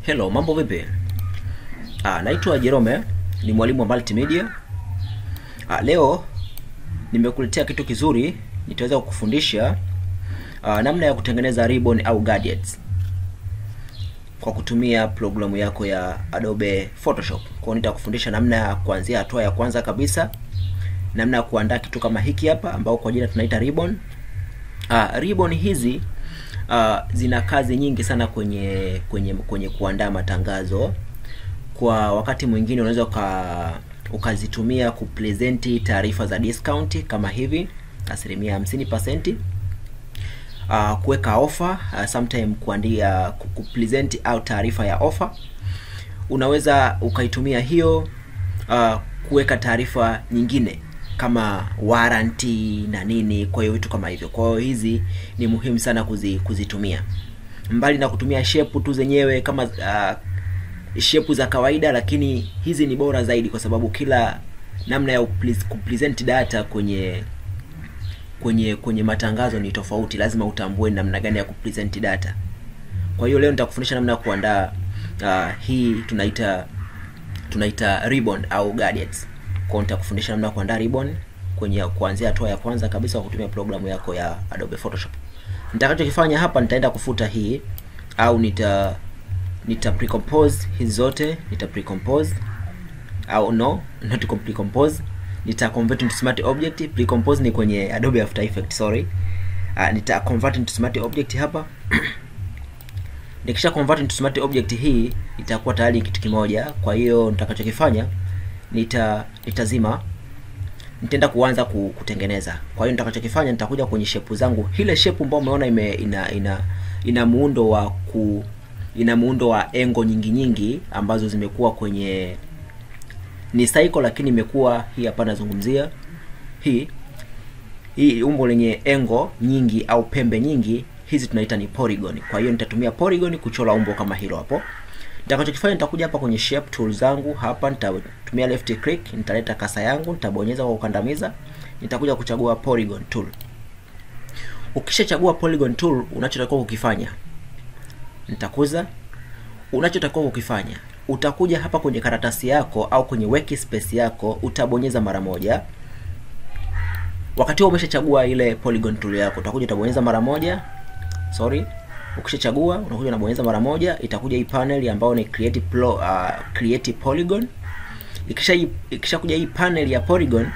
Hello, mambo vipi? Naitwa Jerome, ni mwalimu wa multimedia. Leo nimekuletea kitu kizuri, nitaweza kukufundisha namna ya kutengeneza ribbon au gadgets kwa kutumia programu yako ya Adobe Photoshop. Kwa nitakufundisha namna ya kuanzia hatua ya kwanza kabisa, namna ya kuandaa kitu kama hiki hapa ambao kwa jina tunaita ribbon. Ribbon hizi zina kazi nyingi sana kwenye kuandaa matangazo. Kwa wakati mwingine unaweza ukazitumia kupresenti taarifa za discount kama hivi, asilimia 50%, kuweka offer, sometime kuandia kupresent au taarifa ya offer. Unaweza ukaitumia hiyo kuweka taarifa nyingine kama warranty na nini, kwa hiyo vitu kama hivyo. Kwa hiyo hizi ni muhimu sana kuzitumia. Mbali na kutumia shape tu zenyewe kama shape za kawaida, lakini hizi ni bora zaidi kwa sababu kila namna ya kupresent data kwenye matangazo ni tofauti. Lazima utambue namna gani ya kupresent data. Kwa hiyo leo nitakufundisha namna ya kuandaa hii tunaita ribbon au gadgets. Kwa nitakufundisha namna ya kuandaa ribbon kuanzia hatua ya kwanza kabisa kwa kutumia programu yako ya Adobe Photoshop. Nitakachokifanya hapa, nitaenda kufuta hii au nita precompose hizi zote, nita precompose au not precompose, nita convert into smart object. Precompose ni kwenye Adobe After Effects, sorry. Nita convert into smart object hapa. Nikisha convert into smart object hii itakuwa tayari kitu kimoja. Kwa hiyo nitakachokifanya nitazima, nitaenda kuanza kutengeneza. Kwa hiyo nitakachokifanya, nitakuja kwenye shape zangu. Ile shape ambayo umeona ina muundo wa engo nyingi ambazo zimekuwa kwenye ni cycle, lakini imekuwa hii hapa nazungumzia hii umbo lenye engo nyingi au pembe nyingi, hizi tunaita ni polygon. Kwa hiyo nitatumia polygon kuchora umbo kama hilo hapo. Nitakachokifanya, nitakuja hapa kwenye shape tool zangu hapa, nitatumia left click, nitaleta kasa yangu, nitabonyeza kwa kukandamiza, nitakuja kuchagua polygon tool. Ukishachagua polygon tool, unachotakiwa kukifanya, utakuja hapa kwenye karatasi yako au kwenye workspace yako, utabonyeza mara moja. Wakati umeshachagua ile polygon tool yako, utakuja utabonyeza mara moja. Ukishachagua unakuja unabonyeza mara moja, itakuja hii panel ambayo ni create polygon. Ikishakuja hii panel ya polygon,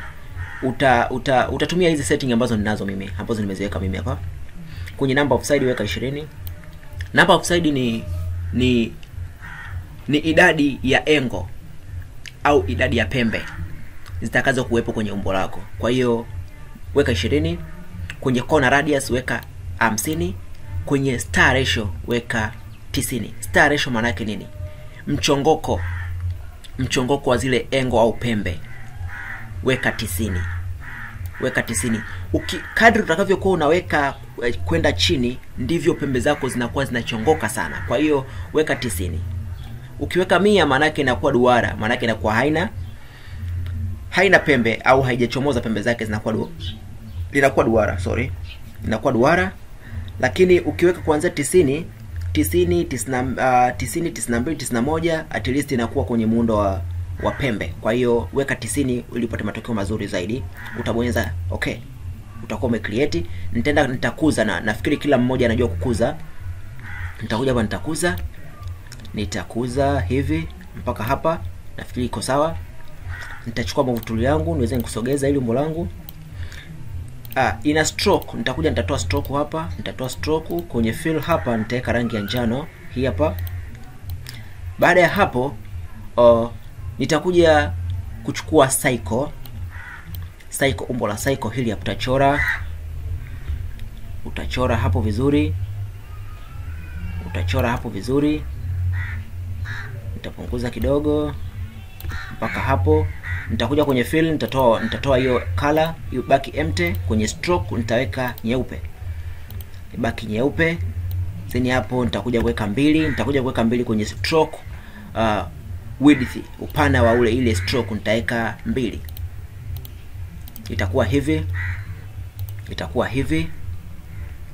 utatumia hizi setting ambazo ninazo mimi, ambazo nimeziweka mimi hapa. Kwenye number of side weka 20. Number of side ni idadi ya engo au idadi ya pembe zitakazo kuwepo kwenye umbo lako. Kwa hiyo weka 20. Kwenye corner radius weka 50. Kwenye star ratio weka 90. Star ratio maana yake nini? Mchongoko wa zile engo au pembe weka 90. Kadri utakavyokuwa unaweka kwenda chini, ndivyo pembe zako zinakuwa zinachongoka sana. Kwa hiyo weka 90. Ukiweka 100 maana yake inakuwa duara, maana yake inakuwa haina pembe au haijachomoza pembe zake, linakuwa duara, inakuwa duara. Lakini ukiweka kuanzia 90, 91, at least inakuwa kwenye muundo wa pembe. Kwa hiyo weka 90 ili upate matokeo mazuri zaidi. Utabonyeza okay, utakuwa umecreate. Nitakuza, na nafikiri kila mmoja anajua kukuza. Nitakuja hapa, nitakuza hivi mpaka hapa, nafikiri iko sawa. Nitachukua move yangu niweze kusogeza ili umbo langu. Ina stroke, nitatoa stroke hapa, kwenye fill hapa nitaweka rangi ya njano hii hapa. Baada ya hapo nitakuja kuchukua cycle, umbo la cycle hili hapa, utachora hapo vizuri, nitapunguza kidogo mpaka hapo. Nitakuja kwenye fill, nitatoa hiyo color, ibaki empty. Kwenye stroke nitaweka nyeupe, ibaki nyeupe. Then hapo nitakuja kuweka 2, kwenye stroke width, upana wa ile stroke nitaweka 2. Itakuwa hivi.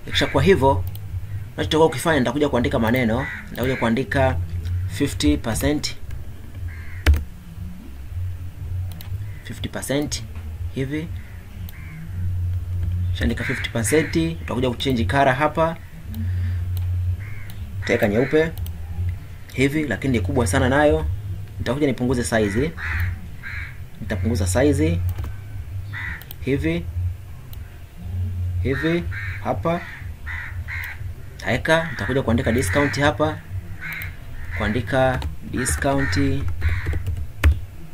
Ikishakuwa hivyo, Nachotakiwa ukifanya nitakuja kuandika maneno, nitakuja kuandika 50% hivi. Shaandika 50%, utakuja kuchange color hapa, taweka nyeupe hivi, lakini ni kubwa sana nayo. Nitakuja nipunguze size, nitapunguza size hivi hapa. Haika, nitakuja kuandika discount hapa, kuandika discount,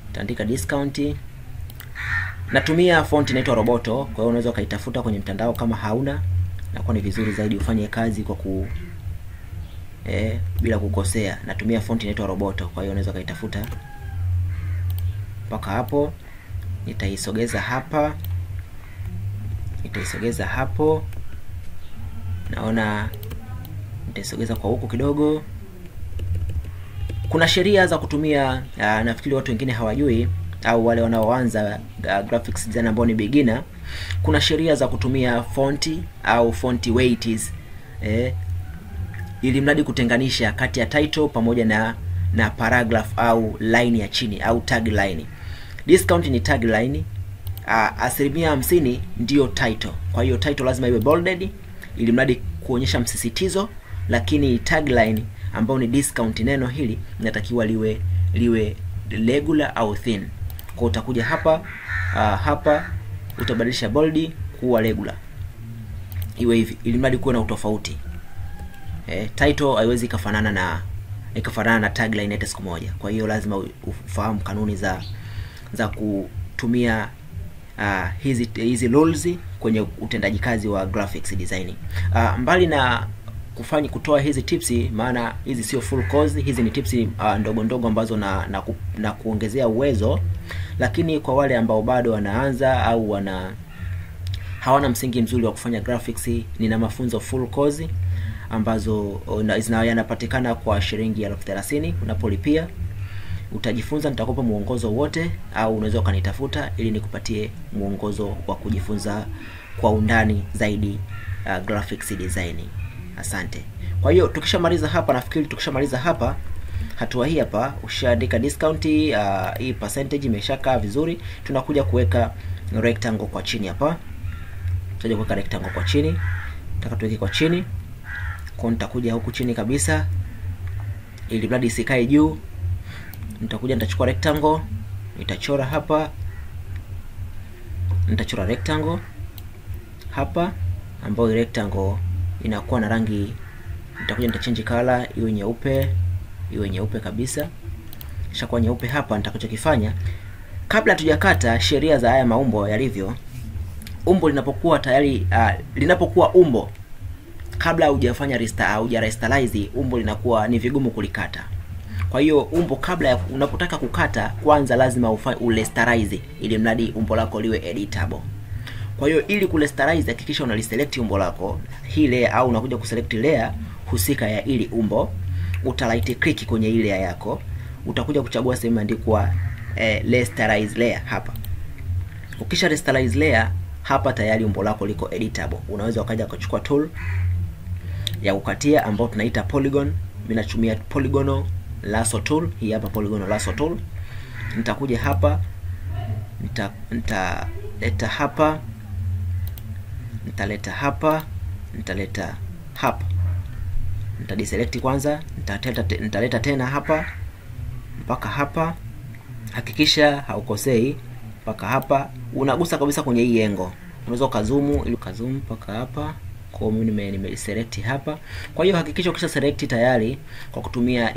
nitaandika discount. Natumia font inaitwa Roboto, kwa hiyo unaweza ukaitafuta kwenye mtandao kama hauna, na kwa ni vizuri zaidi ufanye kazi kwa bila kukosea. Natumia font inaitwa Roboto, kwa hiyo unaweza ukaitafuta. Mpaka hapo nitaisogeza hapa, nitaisogeza hapo. Naona nitaisogeza kwa huku kidogo. Kuna sheria za kutumia, nafikiri watu wengine hawajui, au wale wanaoanza graphics design ambao ni beginner. Kuna sheria za kutumia fonti au font weights, ili mradi kutenganisha kati ya title pamoja na paragraph au line ya chini au tagline. Discount ni tagline, 50% ndio title. Kwa hiyo title lazima iwe bolded ili mradi kuonyesha msisitizo, lakini tagline ambao ni discount, neno hili linatakiwa liwe regular au thin. Kwa utakuja hapa hapa utabadilisha bold kuwa regular, iwe hivi ili mradi kuwe na utofauti. Title haiwezi kufanana na tagline hata siku moja. Kwa hiyo lazima ufahamu kanuni za kutumia hizi rules kwenye utendaji kazi wa graphics design. Mbali na kutoa hizi tips, maana hizi sio full course, hizi ni tips ndogo ndogo ambazo na kuongezea uwezo. Lakini kwa wale ambao bado wanaanza au hawana msingi mzuri wa kufanya graphics, nina mafunzo full course ambazo yanapatikana kwa shilingi 30,000. Unapolipia utajifunza, nitakupa muongozo wote, au unaweza ukanitafuta ili nikupatie muongozo wa kujifunza kwa undani zaidi graphics design. Asante. Kwa hiyo tukishamaliza hapa, nafikiri tukishamaliza hapa hatua hii hapa, ushaandika discount, hii percentage imeshakaa vizuri. Tunakuja kuweka rectangle kwa chini hapa. Tutaje kuweka rectangle kwa chini. Nataka tuweke kwa chini. Kwa nitakuja huku chini kabisa ili mradi isikae juu. Nitakuja nitachukua rectangle, nitachora hapa. Nitachora rectangle hapa, ambayo rectangle inakuwa na rangi. Nitakuja nitachange color iwe nyeupe kabisa. Kisha kwa nyeupe hapa, nitakachokifanya kabla tujakata, sheria za haya maumbo yalivyo. Umbo linapokuwa tayari, linapokuwa umbo, kabla hujafanya rasterize, umbo linakuwa ni vigumu kulikata. Kwa hiyo umbo, kabla unapotaka kukata, kwanza lazima urasterize ili mradi umbo lako liwe editable. Kwa hiyo ili kurasterize, hakikisha unaliselect umbo lako hii layer, au unakuja kuselect layer husika ya ili umbo. Uta right click kwenye ile layer yako, utakuja kuchagua sehemu imeandikwa rasterize layer hapa. Ukisha rasterize layer hapa, tayari umbo lako liko editable. Unaweza ukaja kuchukua tool ya kukatia ambao tunaita polygon. Mimi natumia polygonal lasso tool. Hii hapa polygonal lasso tool. Nitakuja hapa, nitaleta hapa, nitaleta hapa, nitadeselect kwanza, nitaleta tena hapa mpaka hapa. Hakikisha haukosei mpaka hapa, unagusa kabisa kwenye hii engo. Unaweza ukazoom ili ukazoom mpaka hapa. Kwa mimi nimeselect hapa. Kwa hiyo hakikisha ukisha select tayari kwa kutumia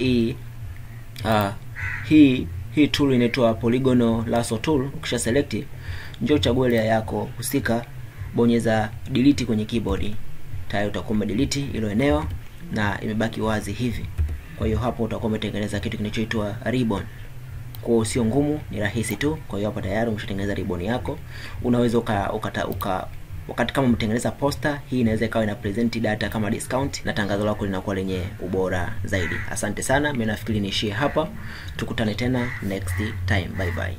hii tool inaitwa polygonal lasso tool. Ukisha select, njoo uchague layer yako husika, bonyeza delete kwenye keyboard. Tayari utakuwa delete hilo eneo na imebaki wazi hivi. Kwa hiyo hapo utakuwa umetengeneza kitu kinachoitwa ribbon. Kwa sio ngumu, ni rahisi tu. Kwa hiyo hapa tayari umeshatengeneza ribbon yako. Unaweza wakati kama umetengeneza poster, hii inaweza ikawa ina present data kama discount, na tangazo lako linakuwa lenye ubora zaidi. Asante sana, mimi nafikiri niishie hapa. Tukutane tena next time. Bye bye.